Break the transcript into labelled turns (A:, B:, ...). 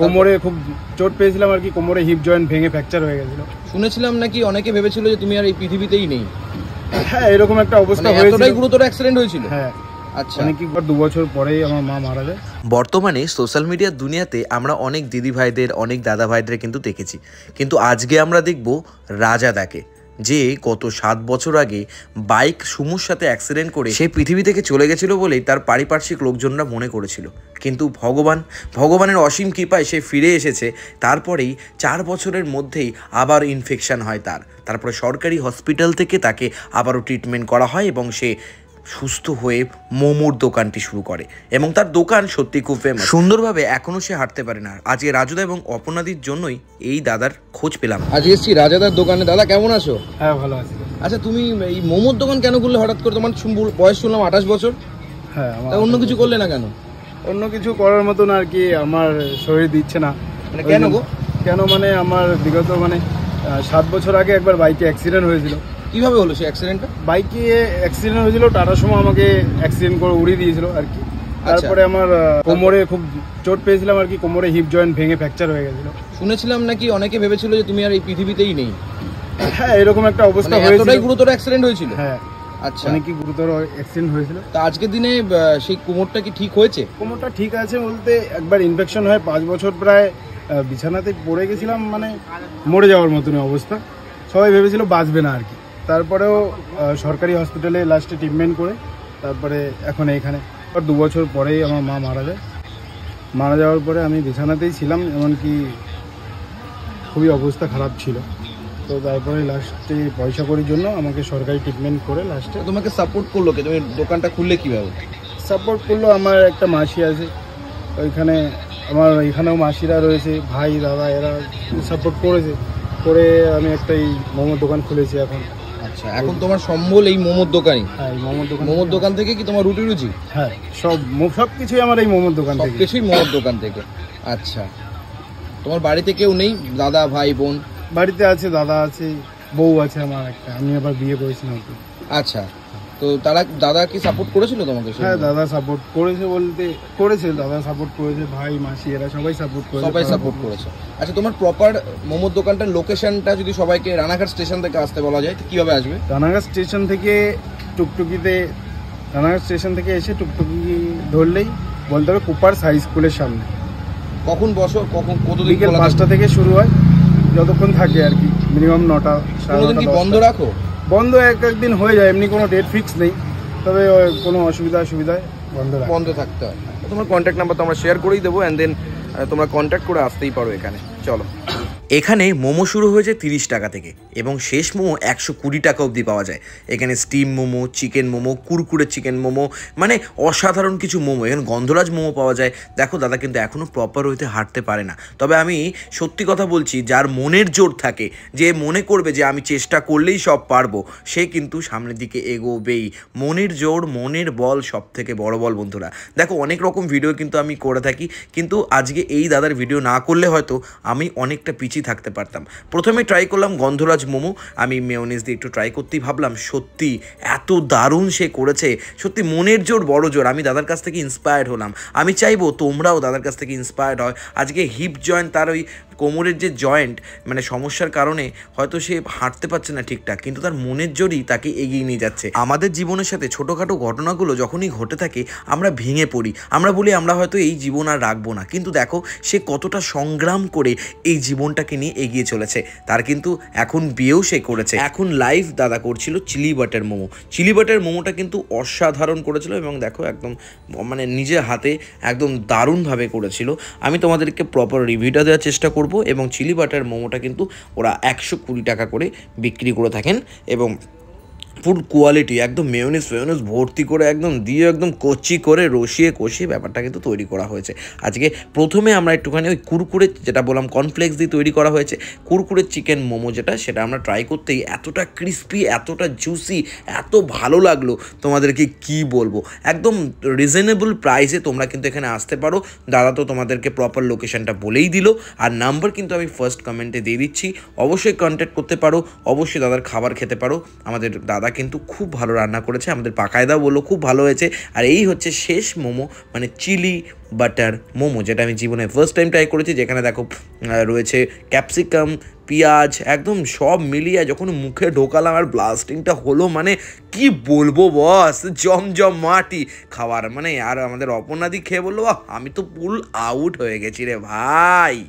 A: কোমরে খুব চোট পেয়েছিলাম আর কি, কোমরে হিপ জয়েন্ট ভেঙে ফ্র্যাকচার হয়ে গেছিল।
B: শুনেছিলাম নাকি অনেকে ভেবেছিল যে তুমি আর এই পৃথিবীতেই নেই।
A: হ্যাঁ, এরকম একটা অবস্থা
B: হয়েছিল। এতটাই গুরুতর অ্যাক্সিডেন্ট হয়েছিল?
A: হ্যাঁ।
B: আচ্ছা,
A: অনেকবার 2 বছর পরেই আমার মা মারা যায়।
C: বর্তমানে সোশ্যাল মিডিয়ার দুনিয়াতে আমরা অনেক দিদি ভাইদের, অনেক দাদা ভাইদের কিন্তু দেখেছি, কিন্তু আজকে আমরা দেখব রাজাদাকে, যে গত 7 বছর আগে বাইক সুমুর সাথে অ্যাক্সিডেন্ট করে সে পৃথিবী থেকে চলে গেছিল বলেই তার পারিপার্শ্বিক লোকজনরা মনে করেছিল, কিন্তু ভগবানের অসীম কৃপায় সে ফিরে এসেছে। তারপরেই 4 বছরের মধ্যেই আবার ইনফেকশন হয় তারপরে সরকারি হসপিটাল থেকে তাকে আবারও ট্রিটমেন্ট করা হয় এবং সে সুস্থ হয়ে মোমোর দোকানটি শুরু করে এবং তার দোকান সত্যি খুব ফেমাস। সুন্দরভাবে এখনও সে হাঁটতে পারে না। আজকে রাজুদা এবং অপর্ণাদির জন্যই এই দাদার খোঁজ পেলাম।
B: আজ এসছি রাজাদার দোকানে। দাদা কেমন আছো?
A: হ্যাঁ, ভালো আছি।
B: আচ্ছা, তুমি এই মোমোর দোকান কেন করলে হঠাৎ করে? তোমার বয়স শুনলাম 28 বছর।
A: হ্যাঁ,
B: অন্য কিছু করলে না কেন?
A: অন্য কিছু করার মতন আর কি আমার শরীর দিচ্ছে না।
B: মানে কেন গো?
A: কেন মানে আমার বিগত 7 বছর আগে একবার বাইকে অ্যাক্সিডেন্ট হয়েছিল।
B: কিভাবে হলো সেই অ্যাক্সিডেন্টটা?
A: বাইকে অ্যাক্সিডেন্ট হয়েছিল, টাটার সময় আমাকে অ্যাক্সিডেন্ট করে উড়িয়ে দিয়েছিল আর কি। তারপরে আমার কোমরে খুব চোট পেয়েছিলাম আর কি, কোমরে হিপ জয়েন্ট ভেঙে ফ্র্যাকচার হয়ে গেছিল।
B: শুনেছিলাম নাকি অনেকে ভেবেছিল যে তুমি আর এই পৃথিবীতেই নেই।
A: হ্যাঁ, এরকম একটা অবস্থা হয়েছিল।
B: এতটাই গুরুতর অ্যাক্সিডেন্ট হয়েছিল?
A: হ্যাঁ।
B: আচ্ছা,
A: অনেকই গুরুতর অ্যাক্সিডেন্ট হয়েছিল।
B: তা আজকের দিনে সেই কোমরটা কি ঠিক হয়েছে?
A: কোমরটা ঠিক আছে বলতে একবার ইনফেকশন হয়, 5 বছর প্রায় বিছানাতে পড়ে গেছিলাম, মানে মরে যাওয়ার মতন অবস্থা। সবাই ভেবেছিল বাঁচবে না আর কি। তারপরেও সরকারি হসপিটালে লাস্টে ট্রিটমেন্ট করে তারপরে এখন এইখানে 2 বছর পরেই আমার মা মারা যায়। মারা যাওয়ার পরে আমি বিছানাতেই ছিলাম, এমনকি খুবই অবস্থা খারাপ ছিল। তো তারপরে লাস্টে পয়সা করির জন্য আমাকে সরকারি ট্রিটমেন্ট করে লাস্টে।
B: তোমাকে সাপোর্ট করলো কে? তুমি দোকানটা খুললে কিভাবে?
A: সাপোর্ট করলো আমার একটা মাসি আছে ওইখানে, আমার এখানেও মাসিরা রয়েছে, ভাই দাদা, এরা সাপোর্ট করেছে। করে আমি একটা এই মোমোর দোকান খুলেছি এখন।
B: আচ্ছা, এখন তোমার সম্বল এই মোমোর দোকানই?
A: হ্যাঁ, এই
B: মোমোর দোকান থেকে কি তোমার রুটি রুজি?
A: হ্যাঁ, সব কিছুই আমার এই মোমোর দোকান থেকে।
B: সবকিছুই মোমোর দোকান থেকে। আচ্ছা, তোমার বাড়িতে কেউ নেই? দাদা, ভাই, বোন?
A: বাড়িতে আছে, দাদা আছে, বউ আছে আমার একটা, আমি আবার বিয়ে করেছি নতুন।
B: আচ্ছা, তো দাদা কি সাপোর্ট করেছিল তোমাকে?
A: হ্যাঁ, দাদা সাপোর্ট করেছে বলতে করেছে, দাদা সাপোর্ট করেছে, ভাই মাসি এরা সবাই সাপোর্ট
B: করেছে। আচ্ছা, তোমার প্রপার মোমোর দোকানটার লোকেশনটা যদি সবাইকে রানাঘাট স্টেশন থেকে আসতে বলা যায় তো কিভাবে আসবে?
A: রানাঘাট স্টেশন থেকে রানাঘাট স্টেশন থেকে এসে টুকটুকি ধরলেই বলতে হবে কুপার হাই স্কুলের সামনে।
B: কখন বসো? কতদিন?
A: বিকেল 5টা থেকে শুরু হয়, যতক্ষণ থাকে আর কি, মিনিমাম 9টা।
B: কোনোদিন কি বন্ধ রাখো?
A: বন্ধ একদিন হয়ে যায়, এমনি কোনো ডেট ফিক্স নেই, তবে কোনো অসুবিধায় বন্ধ
B: থাকতে হয়। তোমার কন্ট্যাক্ট নাম্বার তো আমরা শেয়ার করেই দেবো, অ্যান্ড দেন তোমরা কন্ট্যাক্ট করে আসতেই পারো এখানে। চলো।
C: এখানে মোমো শুরু হয়েছে 30 টাকা থেকে এবং শেষ মোমো 120 টাকা অবধি পাওয়া যায়। এখানে steam momo, chicken momo, Kurkure chicken momo, মানে অসাধারণ কিছু মোমো। এখানে গন্ধরাজ মোমো পাওয়া যায়। দেখো, দাদা কিন্তু এখনও প্রপার হইতে হাঁটতে পারে না, তবে আমি সত্যি কথা বলছি, যার মনের জোর থাকে, যে মনে করবে যে আমি চেষ্টা করলেই সব পারবো, সে কিন্তু সামনের দিকে এগোবেই। মনের জোর, মনের বল সব থেকে বড় বল বন্ধুরা। দেখো, অনেক রকম ভিডিও কিন্তু আমি করে থাকি, কিন্তু আজকে এই দাদার ভিডিও না করলে হয়তো আমি অনেকটা পিছিয়ে থাকতে পারতাম। প্রথমে ট্রাই করলাম গন্ধরাজ মোমো, আমি মেয়োনিজ দিয়ে একটু ট্রাই করতেই ভাবলাম সত্যি এত দারুণ সে করেছে, সত্যি মনের জোর বড় জোর। আমি দাদার কাছ থেকে ইন্সপায়ার্ড হলাম। আমি চাইবো তোমরাও দাদার কাছ থেকে ইন্সপায়ার্ড হয়। আজকে হিপ জয়েন্ট, তার ওই কোমরের যে জয়েন্ট মানে সমস্যার কারণে হয়তো সে হাঁটতে পারছে না ঠিকঠাক, কিন্তু তার মনের জোরই তাকে এগিয়ে নিয়ে যাচ্ছে। আমাদের জীবনের সাথে ছোটোখাটো ঘটনাগুলো যখনই ঘটে থাকে আমরা ভেঙে পড়ি, আমরা বলি আমরা হয়তো এই জীবন আর রাখবো না, কিন্তু দেখো সে কতটা সংগ্রাম করে এই জীবনটাকে নিয়ে এগিয়ে চলেছে। তার কিন্তু এখন বিয়েও সে করেছে। এখন লাইভ দাদা করছিল chilli butter momo. Chilli butter মোমোটা কিন্তু অসাধারণ করেছিল এবং দেখো একদম মানে নিজের হাতে একদম দারুণভাবে করেছিল। আমি তোমাদেরকে প্রপার রিভিউটা দেওয়ার চেষ্টা করব এবং চিলি বাটার মোমোটা কিন্তু ওরা 120 টাকা করে বিক্রি করে থাকেন এবং ফুড কোয়ালিটি একদম মেয়োনিজ ভর্তি করে একদম দিয়ে একদম কচি করে রসিয়ে কষিয়ে ব্যাপারটা কিন্তু তৈরি করা হয়েছে। আজকে প্রথমে আমরা একটুখানি ওই কুরকুরে, যেটা বললাম কর্নফ্লেক্স দিয়ে তৈরি করা হয়েছে, কুরকুরে চিকেন মোমো যেটা, সেটা আমরা ট্রাই করতেই এতটা ক্রিস্পি, এতটা জুসি, এত ভালো লাগলো তোমাদেরকে কি বলবো। একদম রিজনেবল প্রাইসে তোমরা কিন্তু এখানে আসতে পারো। দাদা তো তোমাদেরকে প্রপার লোকেশনটা বলেই দিল, আর নাম্বার কিন্তু আমি ফার্স্ট কমেন্টে দিয়ে দিচ্ছি, অবশ্যই কন্ট্যাক্ট করতে পারো, অবশ্যই দাদার খাবার খেতে পারো। আমাদের দাদা কিন্তু খুব ভালো রান্না করেছে, আমাদের পাকায়দাও বললো খুব ভালো হয়েছে। আর এই হচ্ছে শেষ মোমো, মানে চিলি বাটার মোমো, যেটা আমি জীবনে ফার্স্ট টাইম ট্রাই করেছি। যেখানে দেখো রয়েছে ক্যাপসিকাম, পেঁয়াজ, একদম সব মিলিয়ে যখন মুখে ঢোকালাম আর ব্লাস্টিংটা হলো, মানে কি বলবো বস, জমজম মাটি খাবার। মানে আর আমাদের অপর্ণাদি খেয়ে বললো, বাহ আমি তো ফুল আউট হয়ে গেছি রে ভাই।